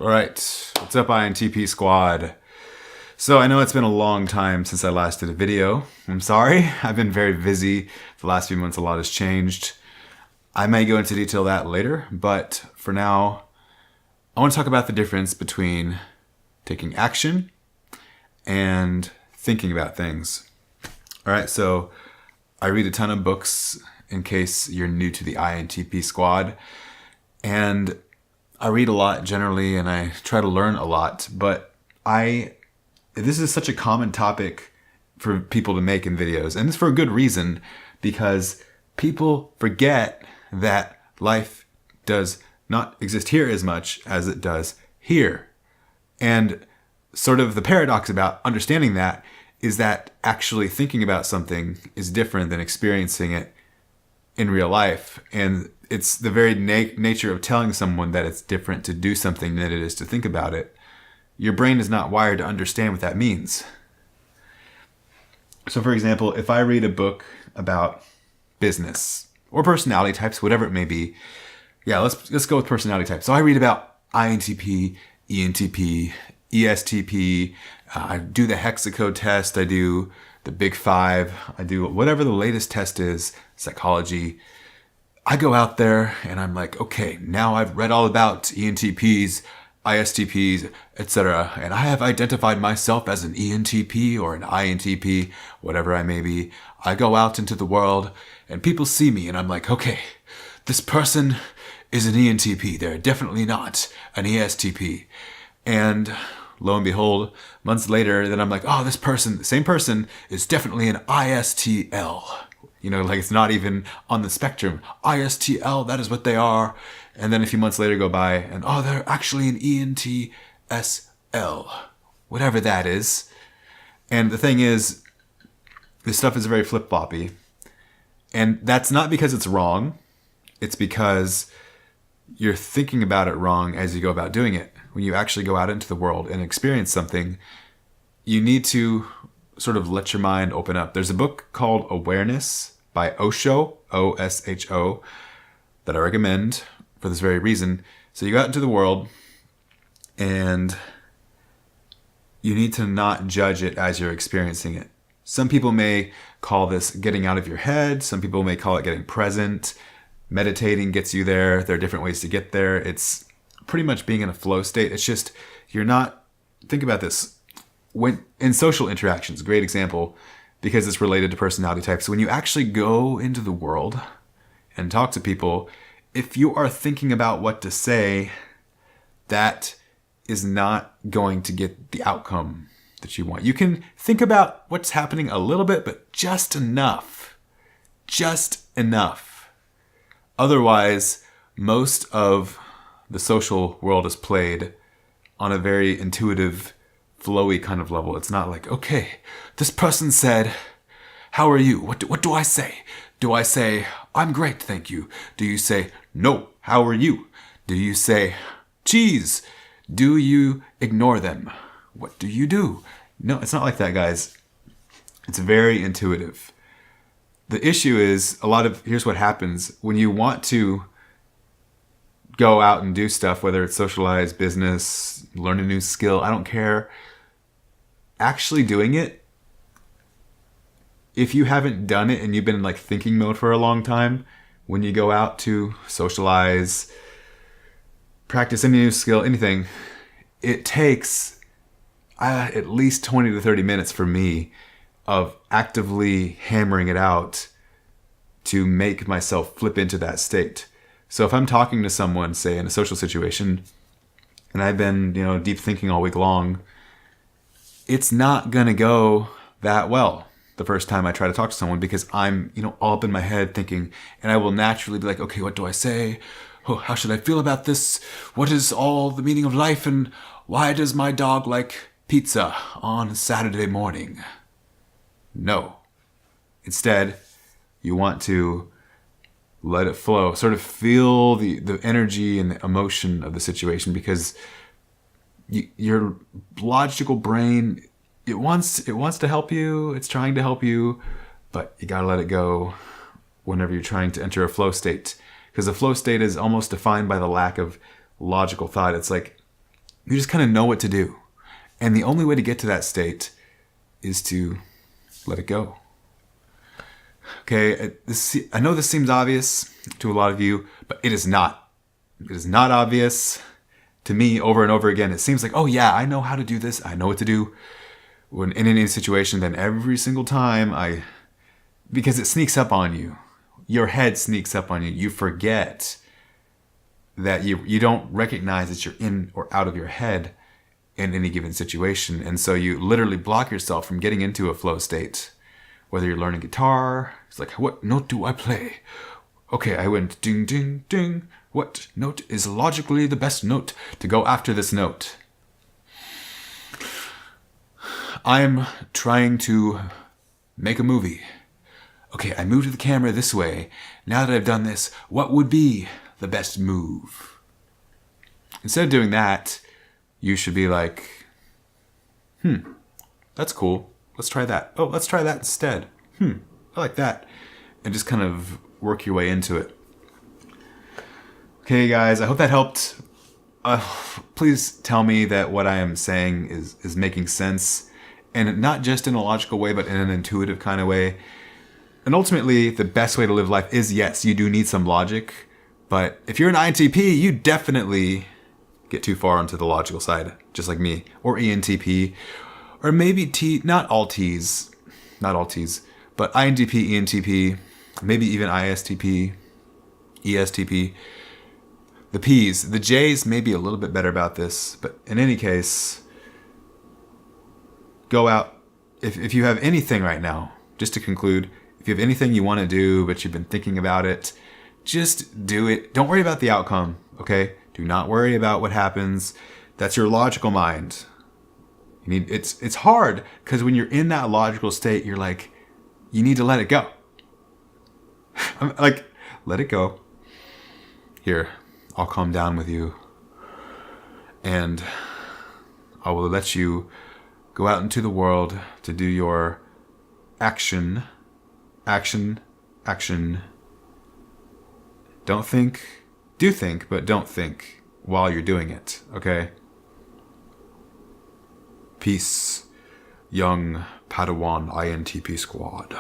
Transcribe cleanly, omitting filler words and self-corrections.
All right, what's up, INTP squad? So I know it's been a long time since I last did a video. I'm sorry, I've been very busy. The last few months a lot has changed. I may go into detail that later, but for now, I want to talk about the difference between taking action and thinking about things. All right, so I read a ton of books in case you're new to the INTP squad, and I read a lot generally and I try to learn a lot, but this is such a common topic for people to make in videos, and it's for a good reason, because people forget that life does not exist here as much as it does here. And sort of the paradox about understanding that is that actually thinking about something is different than experiencing it in real life. And it's the very nature of telling someone that it's different to do something than it is to think about it. Your brain is not wired to understand what that means. So for example, if I read a book about business or personality types, whatever it may be, let's go with personality types. So I read about INTP, ENTP, ESTP, I do the hexacode test, I do the big five, I do whatever the latest test is, psychology. I go out there and I'm like, okay, now I've read all about ENTPs, ISTPs, etc. And I have identified myself as an ENTP or an INTP, whatever I may be. I go out into the world and people see me and I'm like, okay, this person is an ENTP. They're definitely not an ESTP. And lo and behold, months later, then I'm like, oh, this person, the same person, is definitely an ISTL. You know, like it's not even on the spectrum. ISTL, that is what they are. And then a few months later go by and, oh, they're actually an ENTSL, whatever that is. And the thing is, this stuff is very flip-floppy. And that's not because it's wrong. It's because you're thinking about it wrong as you go about doing it. When you actually go out into the world and experience something, you need to sort of let your mind open up. There's a book called Awareness by Osho, O-S-H-O, that I recommend for this very reason. So you go out into the world and you need to not judge it as you're experiencing it. Some people may call this getting out of your head. Some people may call it getting present. Meditating gets you there. There are different ways to get there. It's pretty much being in a flow state. It's just, you're not, think about this. When in social interactions, great example, because it's related to personality types. When you actually go into the world and talk to people, if you are thinking about what to say, that is not going to get the outcome that you want. You can think about what's happening a little bit, but just enough. Just enough. Otherwise, most of the social world is played on a very intuitive, flowy kind of level. It's not like, okay, this person said, how are you? What do I say? Do I say, I'm great, thank you? Do you say, no, how are you? Do you say, cheese? Do you ignore them? What do you do? No, it's not like that, guys. It's very intuitive. The issue is, here's what happens when you want to go out and do stuff, whether it's socialize, business, learn a new skill, I don't care. Actually doing it, if you haven't done it and you've been in like thinking mode for a long time, when you go out to socialize, practice any new skill, anything, it takes at least 20 to 30 minutes for me of actively hammering it out to make myself flip into that state. So if I'm talking to someone, say in a social situation, and I've been, deep thinking all week long, it's not going to go that well the first time I try to talk to someone, because I'm, all up in my head thinking, and I will naturally be like, okay, what do I say? Oh, how should I feel about this? What is all the meaning of life? And why does my dog like pizza on Saturday morning? No. Instead, you want to let it flow, sort of feel the energy and the emotion of the situation, because your logical brain, it wants to help you, it's trying to help you, but you gotta let it go whenever you're trying to enter a flow state. Because the flow state is almost defined by the lack of logical thought. It's like You just kind of know what to do. And the only way to get to that state is to let it go. Okay, I know this seems obvious to a lot of you, but it is not. It is not obvious to me over and over again. It seems like, oh yeah, I know how to do this. I know what to do. When in any situation, then every single time because it sneaks up on you. Your head sneaks up on you. You forget that you don't recognize that you're in or out of your head in any given situation. And so you literally block yourself from getting into a flow state. Whether you're learning guitar, it's like, what note do I play? Okay, I went ding, ding, ding. What note is logically the best note to go after this note? I'm trying to make a movie. Okay, I moved the camera this way. Now that I've done this, what would be the best move? Instead of doing that, you should be like, that's cool. Let's try that. Oh, let's try that instead. I like that. And just kind of work your way into it. Okay, guys, I hope that helped. Please tell me that what I am saying is making sense. And not just in a logical way, but in an intuitive kind of way. And ultimately, the best way to live life is, yes, you do need some logic. But if you're an INTP, you definitely get too far onto the logical side, just like me. Or ENTP. Or maybe not all T's, but INTP, ENTP, maybe even ISTP, ESTP. The P's, the J's may be a little bit better about this, but in any case, go out. If you have anything right now, just to conclude, if you have anything you want to do, but you've been thinking about it, just do it. Don't worry about the outcome, okay? Do not worry about what happens. That's your logical mind. It's hard because when you're in that logical state, you're like, you need to let it go. I'm like, let it go. Here, I'll calm down with you. And I will let you go out into the world to do your action. Don't think, do think, but don't think while you're doing it, okay? Peace, young Padawan INTP squad.